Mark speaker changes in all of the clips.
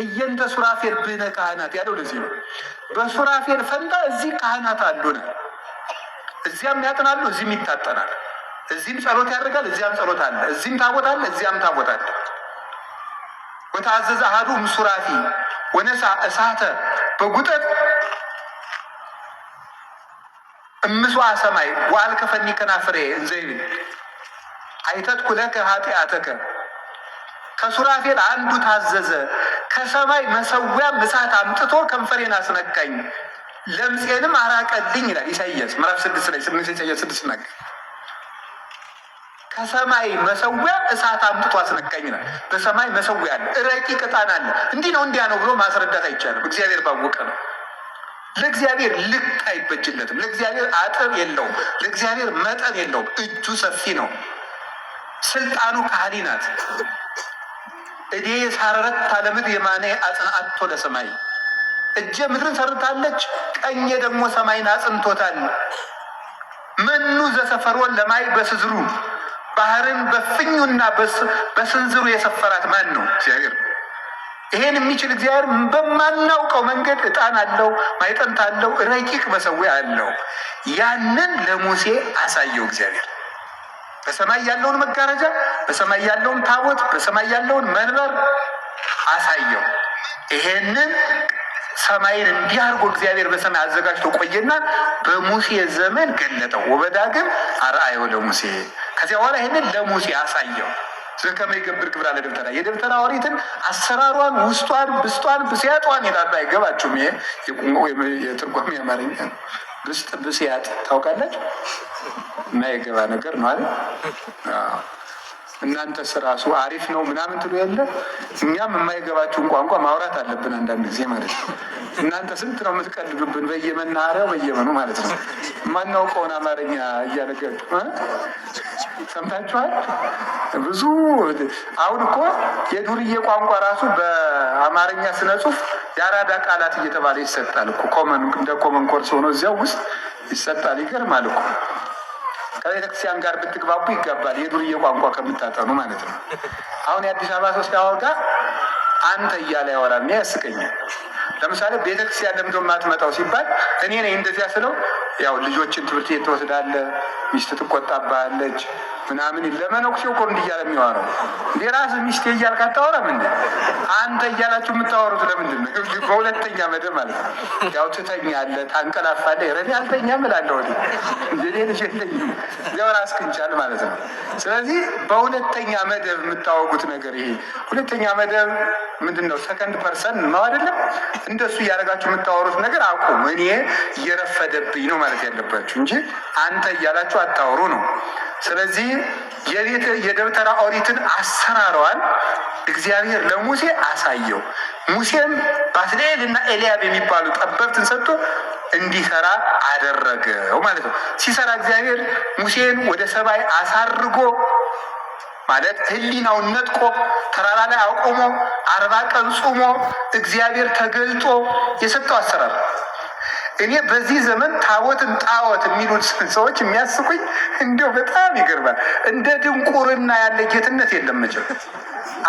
Speaker 1: እየንተ ሱራፌል ብነ ካህናት ያለው ለዚህ ነው። በሱራፌል ፈንታ እዚህ ካህናት አሉን። እዚያም ያጥናሉ፣ እዚህም ይታጠናል። እዚህም ጸሎት ያደርጋል፣ እዚያም ጸሎት አለ። እዚህም ታቦት አለ፣ እዚያም ታቦት አለ። ወተአዘዘ አሐዱ እምሱራፊ ወነሳ እሳተ በጉጠት እምስዋ ሰማይ ወአልከፈኒ ከናፍሬ እንዘይብል አይተትኩ ለከ ኃጢአተከ። ከሱራፌል አንዱ ታዘዘ፣ ከሰማይ መሰዊያም እሳት አምጥቶ ከንፈሬን አስነካኝ ለምጼንም አራቀልኝ ይላል ኢሳይያስ ምዕራፍ 6 ላይ ኢሳይያስ 6 ነገር ከሰማይ መሰዊያ እሳት አምጥቶ አስነካኝ ይላል። በሰማይ መሰዊያ አለ፣ ረቂቅ ዕጣን አለ። እንዲህ ነው እንዲያ ነው ብሎ ማስረዳት አይቻልም። እግዚአብሔር ባወቀ ነው። ለእግዚአብሔር ልክ አይበጅለትም። ለእግዚአብሔር አጥር የለውም። ለእግዚአብሔር መጠን የለውም። እጁ ሰፊ ነው። ስልጣኑ ካህሊ ናት። እዴ ሳረረት ለምድር የማነ አጽንዓቶ ለሰማይ። እጄ ምድርን ሰርታለች፣ ቀኜ ደግሞ ሰማይን አጽንቶታል። መኑ ዘሰፈሮን ለማይ በስዝሩ፣ ባህርን በፍኙና በስንዝሩ የሰፈራት ማን ነው? እግዚአብሔር። ይሄን የሚችል እግዚአብሔር በማናውቀው መንገድ ዕጣን አለው፣ ማይጠንት አለው፣ ረቂቅ መሰዊያ አለው። ያንን ለሙሴ አሳየው እግዚአብሔር። በሰማይ ያለውን መጋረጃ፣ በሰማይ ያለውን ታቦት፣ በሰማይ ያለውን መንበር አሳየው። ይሄንን ሰማይን እንዲህ አድርጎ እግዚአብሔር በሰማይ አዘጋጅቶ ቆየና በሙሴ ዘመን ገለጠው። ወበዳግም አርአዮ ለሙሴ። ከዚያ በኋላ ይሄንን ለሙሴ አሳየው። ዘከመ ይገብር ግብራ ለደብተራ። የደብተራ ኦሪትን አሰራሯን፣ ውስጧን፣ ብስጧን፣ ብስያጧን ይላል። አይገባችሁም? ይሄ የትርጓሜ አማርኛ ብስጥ ብስያጥ ታውቃለች እና የገባ ነገር ነው አይደል? እናንተስ ራሱ አሪፍ ነው ምናምን ትሉ የለ። እኛም የማይገባችሁን ቋንቋ ማውራት አለብን አንዳንድ ጊዜ ማለት ነው። እናንተ ስንት ነው የምትቀልዱብን በየመናኸሪያው በየመኑ ማለት ነው። የማናውቀውን አማርኛ እያደረገ ሰምታችኋል። ብዙ አሁን እኮ የዱርዬ ቋንቋ ራሱ በአማርኛ ስነ ጽሁፍ የአራዳ ቃላት እየተባለ ይሰጣል እኮ። ኮመን እንደ ኮመን ኮርስ ሆኖ እዚያው ውስጥ ይሰጣል። ይገርማል እኮ። ከቤተክርስቲያን ጋር ብትግባቡ ይገባል፣ የዱርዬ ቋንቋ ከምታጠኑ ማለት ነው። አሁን የአዲስ አበባ ሰው ሲያወጋ አንተ እያለ ያወራል። እኔ ያስቀኛል። ለምሳሌ ቤተክርስቲያን ለምዶ ማትመጣው ሲባል እኔ ነኝ እንደዚያ ስለው፣ ያው ልጆችን ትምህርት ቤት ትወስዳለህ፣ ሚስት ትቆጣባለች ምናምን ለመነኩሴው እኮ እንዲህ እያለ የሚያወራው እንደ ራስህ ሚስቴ እያልክ አታወራም እንዴ? አንተ እያላችሁ የምታወሩት ለምንድን ነው? በሁለተኛ መደብ ማለት ነው። ያው ትተኛለህ፣ ታንቀላፋለህ። ረዲ አልተኛም እላለሁ ወዲህ እንደ ልጅ የለኝም እዚያው ራስህን ቻል ማለት ነው። ስለዚህ በሁለተኛ መደብ የምታወጉት ነገር ይሄ ሁለተኛ መደብ ምንድን ነው? ሰከንድ ፐርሰን ነው አይደለም? እንደሱ እያደረጋችሁ የምታወሩት ነገር አቁም። እኔ እየረፈደብኝ ነው ማለት ያለባችሁ እንጂ አንተ እያላችሁ አታወሩ ነው። ስለዚህ የደብተራ ኦሪትን አሰራሯን እግዚአብሔር ለሙሴ አሳየው። ሙሴም ባስልኤል እና ኤልያብ የሚባሉ ጠበብትን ሰጥቶ እንዲሰራ አደረገው ማለት ነው። ሲሰራ እግዚአብሔር ሙሴን ወደ ሰማይ አሳርጎ ማለት ሕሊናውን ነጥቆ ተራራ ላይ አቆሞ 40 ቀን ጾሞ እግዚአብሔር ተገልጦ የሰጠው አሰራር። እኔ በዚህ ዘመን ታቦትን ጣዖት የሚሉት ሰዎች የሚያስቁኝ እንዲያው በጣም ይገርማል። እንደ ድንቁርና ያለ ጌትነት የለም መቼም።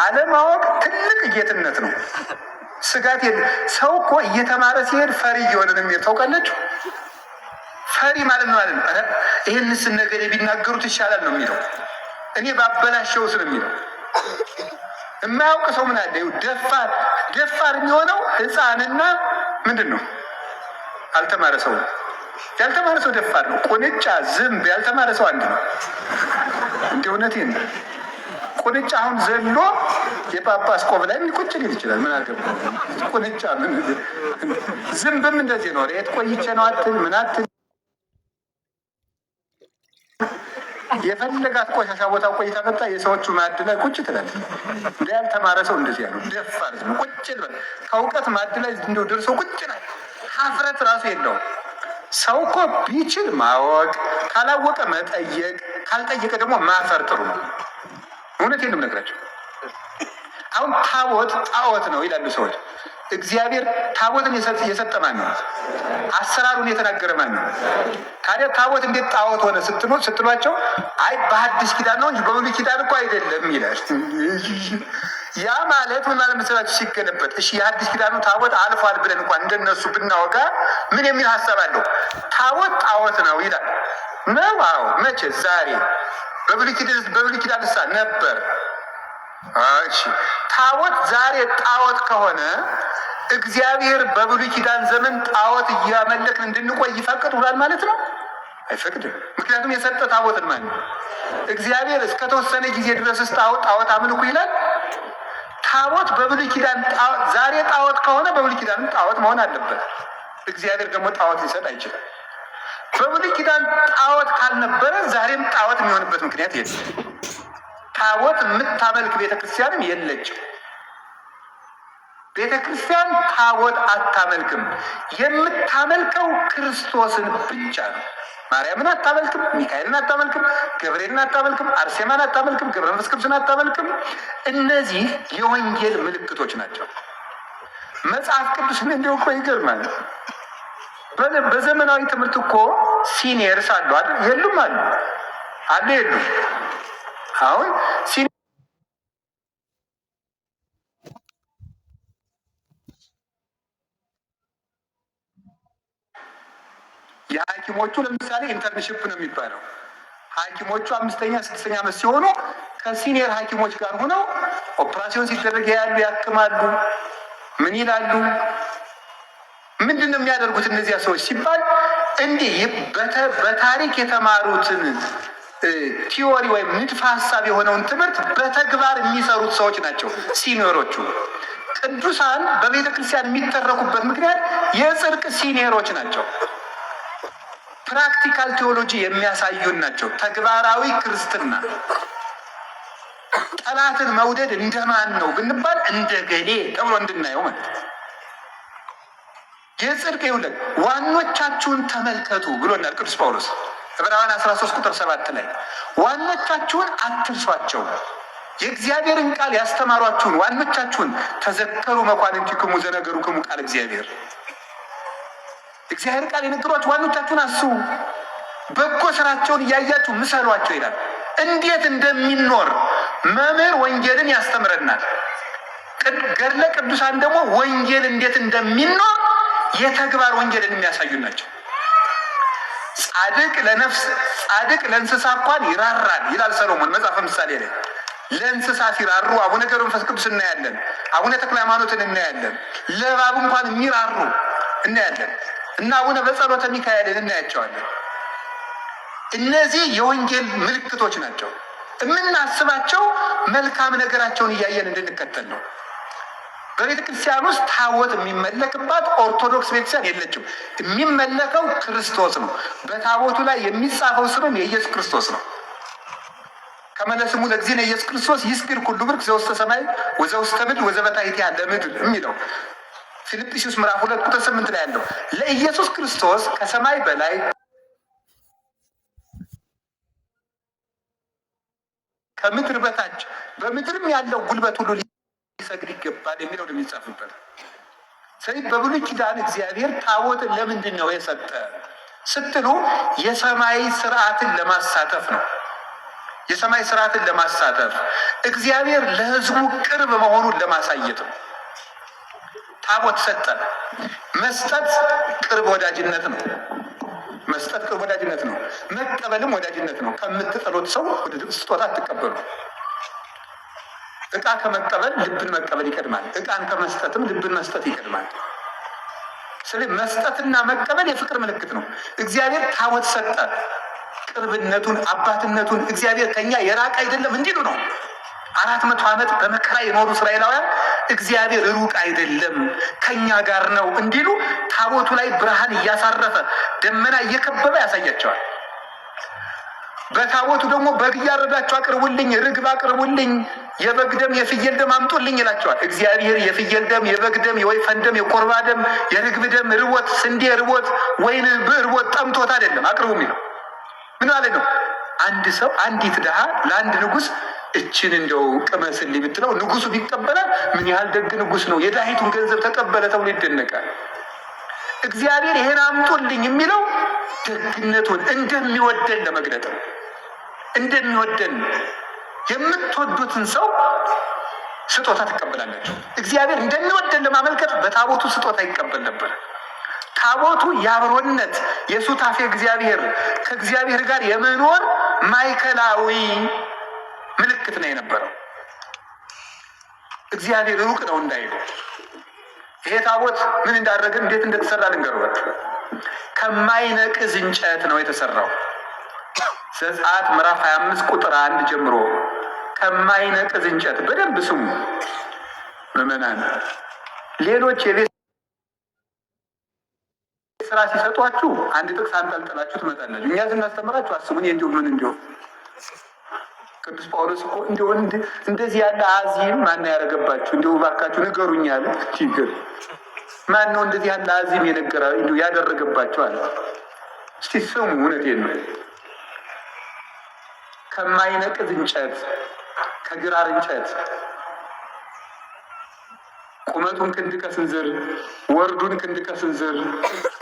Speaker 1: አለማወቅ ትልቅ ጌትነት ነው። ስጋት የለም። ሰው እኮ እየተማረ ሲሄድ ፈሪ እየሆነ ነው የሚሄድ። ታውቃላችሁ? ፈሪ ማለት ነው ማለት ነው። ይህንስ ነገር ቢናገሩት ይሻላል ነው የሚለው። እኔ ባበላሸውስ ነው የሚለው። የማያውቅ ሰው ምን አለ? ደፋር የሚሆነው ሕፃንና ምንድን ነው አልተማረ ሰው ነው። ያልተማረ ሰው ደፋር ነው። ቁንጫ፣ ዝንብ ያልተማረ ሰው አንድ ነው። እንደ እውነቴን ነው። ቁንጫ አሁን ዘሎ የጳጳስ ቆብ ላይ ቁጭ ሊል ይችላል። ምን አገባው? ቁንጫ ምን ዝንብም እንደዚህ ነው። የት ቆይቼ ነው አትል ምን አትል የፈለጋት ቆሻሻ ቦታ ቆይታ መጣ የሰዎቹ ማዕድ ላይ ቁጭ ትላለች። እንደ ያልተማረ ሰው እንደዚህ ያለው ደፋር ነው። ቁጭ ልበል ከእውቀት ማዕድ ላይ እንደው ደርሶ ቁጭ ነው። ሀፍረት ራሱ የለውም። ሰው እኮ ቢችል ማወቅ፣ ካላወቀ መጠየቅ፣ ካልጠየቀ ደግሞ ማፈር ጥሩ ነው። እውነቴን ነው የምነግራቸው። አሁን ታቦት ጣዖት ነው ይላሉ ሰዎች። እግዚአብሔር ታቦትን የሰጠ ማን ነው? አሰራሩን የተናገረ ማን ነው? ታዲያ ታቦት እንዴት ጣዖት ሆነ ስትሏቸው፣ አይ በሐዲስ ኪዳን ነው እንጂ በብሉይ ኪዳን እኮ አይደለም ይላል። ያ ማለት ምን ማለት መሰላችሁ? ሲገለበጥ እሺ የሐዲስ ኪዳኑ ታቦት አልፏል ብለን እንኳን እንደነሱ ብናወጋ ምን የሚል ሀሳብ አለው? ታቦት ጣዖት ነው ይላል ነው። አዎ መቼ? ዛሬ በብሉይ ኪዳን ነበር። እሺ ታቦት ዛሬ ጣዖት ከሆነ እግዚአብሔር በብሉይ ኪዳን ዘመን ጣዖት እያመለክን እንድንቆይ ይፈቅዳል ማለት ነው? አይፈቅድም። ምክንያቱም የሰጠ ታቦትን ማለት ነው እግዚአብሔር እስከተወሰነ ጊዜ ድረስ ጣዖት አምልኩ ይላል። ታቦት በብሉይ ኪዳን ዛሬ ጣዖት ከሆነ በብሉይ ኪዳን ጣዖት መሆን አለበት። እግዚአብሔር ደግሞ ጣዖት ሊሰጥ አይችልም። በብሉይ ኪዳን ጣዖት ካልነበረ ዛሬም ጣዖት የሚሆንበት ምክንያት የለም። ታቦት የምታመልክ ቤተክርስቲያንም የለችም። ቤተክርስቲያን ታቦት አታመልክም። የምታመልከው ክርስቶስን ብቻ ነው። ማርያምን አታመልክም፣ ሚካኤልን አታመልክም፣ ገብርኤልን አታመልክም፣ አርሴማን አታመልክም፣ ገብረ መንፈስ ቅዱስን አታመልክም። እነዚህ የወንጌል ምልክቶች ናቸው። መጽሐፍ ቅዱስን እንዲሁ እኮ ይገርማል። በዘመናዊ ትምህርት እኮ ሲኒየርስ አሉ አይደል? የሉም? አሉ የሉም? አሁን የሐኪሞቹ ለምሳሌ ኢንተርንሽፕ ነው የሚባለው። ሐኪሞቹ 5ኛ 6ኛ ዓመት ሲሆኑ ከሲኒየር ሐኪሞች ጋር ሆነው ኦፕራሲዮን ሲደረግ ያሉ ያክማሉ። ምን ይላሉ? ምንድን ነው የሚያደርጉት እነዚያ ሰዎች ሲባል እንዲህ በታሪክ የተማሩትን ቲዎሪ ወይም ንድፈ ሀሳብ የሆነውን ትምህርት በተግባር የሚሰሩት ሰዎች ናቸው ሲኒየሮቹ። ቅዱሳን በቤተ ክርስቲያን የሚተረኩበት ምክንያት የጽድቅ ሲኒየሮች ናቸው። ፕራክቲካል ቴዎሎጂ የሚያሳዩን ናቸው። ተግባራዊ ክርስትና ጠላትን መውደድ እንደማን ነው ብንባል እንደ ገሌ ተብሎ እንድናየው ማለት ነው። የጽድቅ ይውለድ ዋኖቻችሁን ተመልከቱ ብሎናል ቅዱስ ጳውሎስ ዕብራውያን 13 ቁጥር 7 ላይ ዋኖቻችሁን አትርሷቸው፣ የእግዚአብሔርን ቃል ያስተማሯችሁን ዋኖቻችሁን ተዘከሩ መኳንንቲክሙ ዘነገሩክሙ ቃል እግዚአብሔር። እግዚአብሔር ቃል የነገሯችሁ ዋኖቻችሁን አስቡ፣ በጎ ስራቸውን እያያችሁ ምሰሏቸው ይላል። እንዴት እንደሚኖር መምህር ወንጌልን ያስተምረናል። ገድለ ቅዱሳን ደግሞ ወንጌል እንዴት እንደሚኖር የተግባር ወንጌልን የሚያሳዩ ናቸው። ጻድቅ ለእንስሳ እንኳን ይራራል ይላል ሰሎሞን መጽሐፈ ምሳሌ ላይ። ለእንስሳ ሲራሩ አቡነ ገብረ መንፈስ ቅዱስ እናያለን፣ አቡነ ተክለ ሃይማኖትን እናያለን። ለእባብ እንኳን የሚራሩ እናያለን እና አቡነ በጸሎተ ሚካኤልን እናያቸዋለን። እነዚህ የወንጌል ምልክቶች ናቸው። የምናስባቸው መልካም ነገራቸውን እያየን እንድንከተል ነው። በቤተ ክርስቲያን ውስጥ ታቦት የሚመለክባት ኦርቶዶክስ ቤተክርስቲያን የለችም። የሚመለከው ክርስቶስ ነው። በታቦቱ ላይ የሚጻፈው ስምም የኢየሱስ ክርስቶስ ነው። ከመለስሙ ለጊዜ ኢየሱስ ክርስቶስ ይስግድ ኩሉ ብርክ ዘውስተ ሰማይ ወዘውስተ ምድር ወዘበታሕቲሃ ለምድር የሚለው ፊልጵስዩስ ምዕራፍ 2 ቁጥር 8 ላይ ያለው ለኢየሱስ ክርስቶስ ከሰማይ በላይ ከምድር በታች በምድርም ያለው ጉልበት ሁሉ ሊሰግድ ይገባል የሚለው ነው የሚጻፍበት። ስለዚህ በብሉይ ኪዳን እግዚአብሔር ታቦትን ለምንድን ነው የሰጠ ስትሉ የሰማይ ስርዓትን ለማሳተፍ ነው። የሰማይ ስርዓትን ለማሳተፍ እግዚአብሔር ለሕዝቡ ቅርብ መሆኑን ለማሳየት ነው። ታቦት ሰጠ። መስጠት ቅርብ ወዳጅነት ነው። መስጠት ቅርብ ወዳጅነት ነው። መቀበልም ወዳጅነት ነው። ከምትጠሉት ሰው ስጦታ አትቀበሉ። ዕቃ ከመቀበል ልብን መቀበል ይቀድማል። ዕቃን ከመስጠትም ልብን መስጠት ይቀድማል። ስለዚህ መስጠትና መቀበል የፍቅር ምልክት ነው። እግዚአብሔር ታቦት ሰጠ። ቅርብነቱን አባትነቱን እግዚአብሔር ከኛ የራቅ አይደለም እንዲሉ ነው። 400 ዓመት በመከራ የኖሩ እስራኤላውያን እግዚአብሔር ሩቅ አይደለም ከኛ ጋር ነው እንዲሉ ታቦቱ ላይ ብርሃን እያሳረፈ ደመና እየከበበ ያሳያቸዋል። በታቦቱ ደግሞ በግ እያረዳችሁ አቅርቡልኝ፣ ርግብ አቅርቡልኝ፣ የበግ ደም የፍየል ደም አምጡልኝ ይላቸዋል። እግዚአብሔር የፍየል ደም፣ የበግ ደም፣ የወይፈን ደም፣ የኮርባ ደም፣ የርግብ ደም ርቦት፣ ስንዴ ርቦት፣ ወይን ርቦት ጠምቶት አይደለም አቅርቡ የሚለው። ምን ማለት ነው? አንድ ሰው አንዲት ድሃ ለአንድ ንጉሥ እችን እንደው ቅመስልኝ ብትለው ንጉሱ ቢቀበላል ምን ያህል ደግ ንጉስ ነው፣ የድሃይቱን ገንዘብ ተቀበለ ተብሎ ይደነቃል። እግዚአብሔር ይሄን አምጡልኝ የሚለው ደግነቱን እንደሚወደን ለመግለጥ ነው። እንደሚወደን የምትወዱትን ሰው ስጦታ ትቀበላላችሁ። እግዚአብሔር እንደሚወደን ለማመልከት በታቦቱ ስጦታ ይቀበል ነበር። ታቦቱ የአብሮነት የሱታፌ እግዚአብሔር ከእግዚአብሔር ጋር የመኖር ማዕከላዊ ምልክት ነው የነበረው። እግዚአብሔር ሩቅ ነው እንዳይሉ። ይሄ ታቦት ምን እንዳደረገ እንዴት እንደተሰራ ልንገርባችሁ። ከማይነቅዝ እንጨት ነው የተሰራው። ዘጸአት ምዕራፍ 25 ቁጥር 1 ጀምሮ ከማይነቅዝ እንጨት። በደንብ ስሙ ምዕመናን። ሌሎች የቤት ስራ ሲሰጧችሁ አንድ ጥቅስ አንጠልጥላችሁ ትመጣላችሁ። እኛ ስናስተምራችሁ አስቡን እንዲሁ ምን እንዲሁ ቅዱስ ጳውሎስ እኮ እንዲሁ እንደዚህ ያለ አዚም ማን ያደረገባችሁ እንዲሁ ባካችሁ ንገሩኝ አለ። ችግር ማን ነው እንደዚህ ያለ አዚም የነገራ እንዲሁ ያደረገባችሁ አለ። እስቲ ስሙ፣ እውነቴን ነው። ከማይነቅዝ እንጨት ከግራር እንጨት ቁመቱን ክንድ ከስንዝር ወርዱን ክንድ ከስንዝር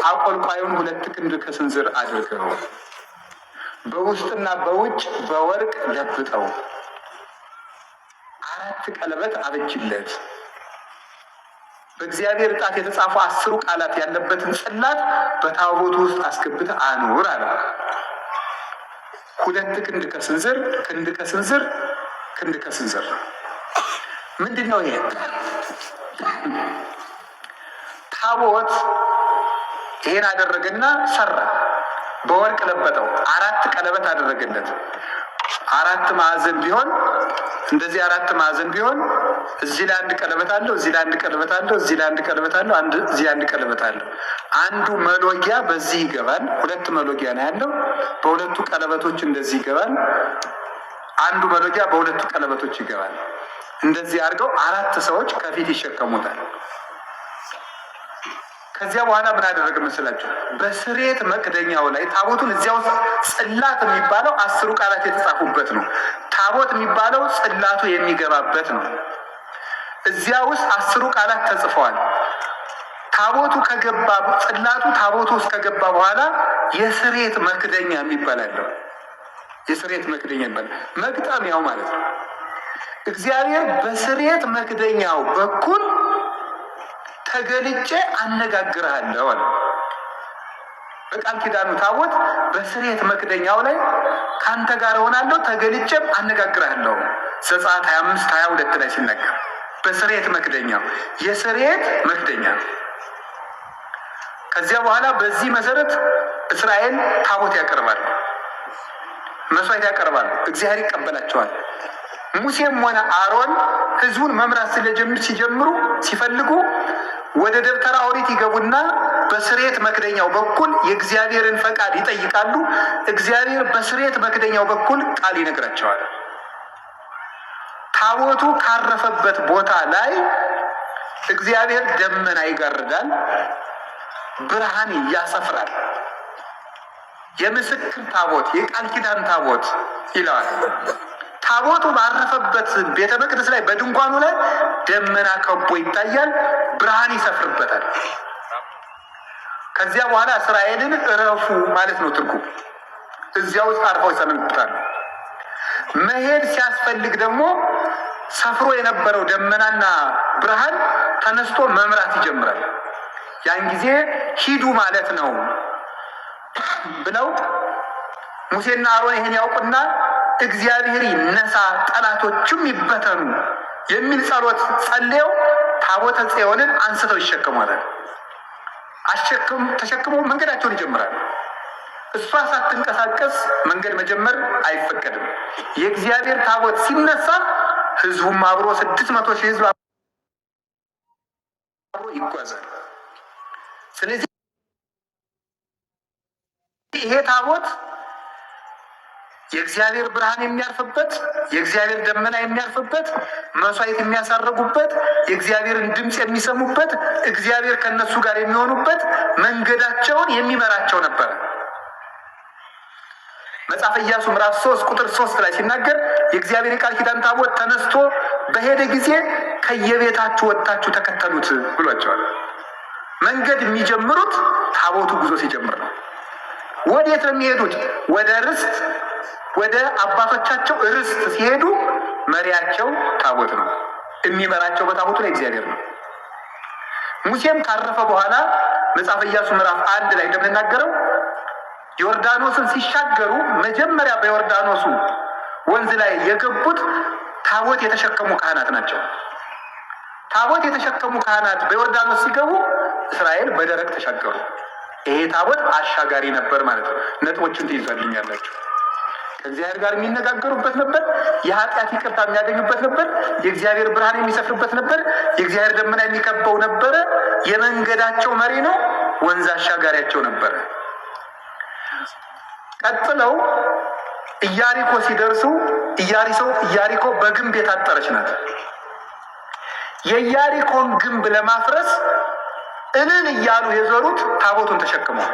Speaker 1: አቆልቋዩን 2 ክንድ ከስንዝር አድርገው በውስጥና በውጭ በወርቅ ለብጠው 4 ቀለበት አበጅለት። በእግዚአብሔር ጣት የተጻፉ 10 ቃላት ያለበትን ጽላት በታቦቱ ውስጥ አስገብተህ አኑር አለ። 2 ክንድ ከስንዝር ክንድ ከስንዝር ክንድ ከስንዝር ምንድን ነው ይሄ? ታቦት ይሄን አደረገና ሰራ። በወርቅ ለበጠው። 4 ቀለበት አደረገለት። 4 ማዕዘን ቢሆን እንደዚህ 4 ማዕዘን ቢሆን እዚህ ላይ 1 ቀለበት አለው፣ እዚህ ላይ 1 ቀለበት አለው፣ እዚህ ላይ 1 ቀለበት አለው፣ እዚህ 1 ቀለበት አለው። አንዱ መሎጊያ በዚህ ይገባል። 2 መሎጊያ ነው ያለው። በሁለቱ ቀለበቶች እንደዚህ ይገባል። አንዱ መሎጊያ በሁለቱ ቀለበቶች ይገባል። እንደዚህ አድርገው 4 ሰዎች ከፊት ይሸከሙታል። ከዚያ በኋላ ምን አደረገ መስላችሁ? በስሬት መክደኛው ላይ ታቦቱን እዚያው ጽላት የሚባለው 10 ቃላት የተጻፉበት ነው። ታቦት የሚባለው ጽላቱ የሚገባበት ነው። እዚያ ውስጥ 10 ቃላት ተጽፈዋል። ታቦቱ ከገባ ጽላቱ ታቦቱ ውስጥ ከገባ በኋላ የስሬት መክደኛ የሚባል አለው። የስሬት መክደኛ ይባላል። መግጠሚያው ማለት ነው። እግዚአብሔር በስሬት መክደኛው በኩል ተገልጬ አነጋግርሃለሁ አለ። በቃል ኪዳኑ ታቦት በስሬት መክደኛው ላይ ካንተ ጋር ሆናለሁ ተገልጬም አነጋግርሃለሁ። ዘጸአት 25:22 ላይ ሲነገር በስሬት መክደኛው የስሬት መክደኛ። ከዚያ በኋላ በዚህ መሰረት እስራኤል ታቦት ያቀርባል፣ መስዋዕት ያቀርባል። እግዚአብሔር ይቀበላቸዋል። ሙሴም ሆነ አሮን ህዝቡን መምራት ሲፈልጉ ወደ ደብተራ ኦሪት ይገቡና በስሬት መክደኛው በኩል የእግዚአብሔርን ፈቃድ ይጠይቃሉ። እግዚአብሔር በስሬት መክደኛው በኩል ቃል ይነግራቸዋል። ታቦቱ ካረፈበት ቦታ ላይ እግዚአብሔር ደመና ይጋርዳል፣ ብርሃን ያሰፍራል። የምስክር ታቦት የቃል ኪዳን ታቦት ይለዋል። ታቦቱ ባረፈበት ቤተ መቅደስ ላይ በድንኳኑ ላይ ደመና ከቦ ይታያል፣ ብርሃን ይሰፍርበታል። ከዚያ በኋላ እስራኤልን እረፉ ማለት ነው ትርጉም። እዚያ ውስጥ አርፈው ይሰነብታሉ። መሄድ ሲያስፈልግ ደግሞ ሰፍሮ የነበረው ደመናና ብርሃን ተነስቶ መምራት ይጀምራል። ያን ጊዜ ሂዱ ማለት ነው ብለው ሙሴና አሮን ይሄን ያውቁና እግዚአብሔር ይነሳ ጠላቶቹም ይበተኑ የሚል ጸሎት ጸልየው ታቦተ ጽዮንን አንስተው ይሸከማሉ። ተሸክመው መንገዳቸውን ይጀምራሉ። እሷ ሳትንቀሳቀስ መንገድ መጀመር አይፈቀድም። የእግዚአብሔር ታቦት ሲነሳ ህዝቡም አብሮ 600,000 ህዝብ አብሮ ይጓዛል። ስለዚህ ይሄ ታቦት የእግዚአብሔር ብርሃን የሚያርፍበት፣ የእግዚአብሔር ደመና የሚያርፍበት፣ መስዋዕት የሚያሳርጉበት፣ የእግዚአብሔርን ድምፅ የሚሰሙበት፣ እግዚአብሔር ከነሱ ጋር የሚሆኑበት፣ መንገዳቸውን የሚመራቸው ነበር። መጽሐፈ ኢያሱ ምዕራፍ 3 ቁጥር 3 ላይ ሲናገር የእግዚአብሔር ቃል ኪዳን ታቦት ተነስቶ በሄደ ጊዜ ከየቤታችሁ ወጥታችሁ ተከተሉት ብሏቸዋል። መንገድ የሚጀምሩት ታቦቱ ጉዞ ሲጀምር ነው። ወዴት ነው የሚሄዱት? ወደ ርስት፣ ወደ አባቶቻቸው ርስት ሲሄዱ መሪያቸው ታቦት ነው። የሚመራቸው በታቦቱ ላይ እግዚአብሔር ነው። ሙሴም ካረፈ በኋላ መጽሐፈ ኢያሱ ምዕራፍ 1 ላይ እንደምንናገረው ዮርዳኖስን ሲሻገሩ መጀመሪያ በዮርዳኖሱ ወንዝ ላይ የገቡት ታቦት የተሸከሙ ካህናት ናቸው። ታቦት የተሸከሙ ካህናት በዮርዳኖስ ሲገቡ እስራኤል በደረቅ ተሻገሩ። ይሄ ታቦት አሻጋሪ ነበር ማለት ነው። ነጥቦችን ትይዛልኛላችሁ። ከእግዚአብሔር ጋር የሚነጋገሩበት ነበር። የኃጢአት ይቅርታ የሚያገኙበት ነበር። የእግዚአብሔር ብርሃን የሚሰፍርበት ነበር። የእግዚአብሔር ደመና የሚከበው ነበረ። የመንገዳቸው መሪ ነው። ወንዝ አሻጋሪያቸው ነበረ። ቀጥለው ኢያሪኮ ሲደርሱ ኢያሪኮ በግንብ የታጠረች ናት። የኢያሪኮን ግንብ ለማፍረስ እልል እያሉ የዞሩት ታቦቱን ተሸክመው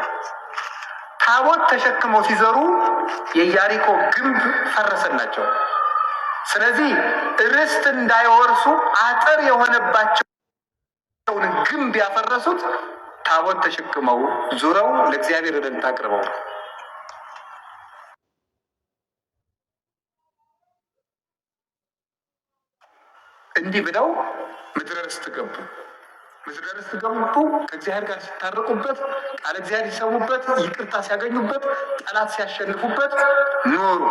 Speaker 1: ታቦት ተሸክመው ሲዞሩ የኢያሪኮ ግንብ ፈረሰላቸው። ስለዚህ ርስት እንዳይወርሱ አጥር የሆነባቸውን ግንብ ያፈረሱት ታቦት ተሸክመው ዙረው ለእግዚአብሔር እልልታ አቅርበው። እንዲህ ብለው ምድረ ርስት ገቡ። ምድረ ርስት ገቡ። ከእግዚአብሔር ጋር ሲታረቁበት፣ ቃለ እግዚአብሔር ሲሰሙበት፣ ይቅርታ ሲያገኙበት፣ ጠላት ሲያሸንፉበት ኖሩ።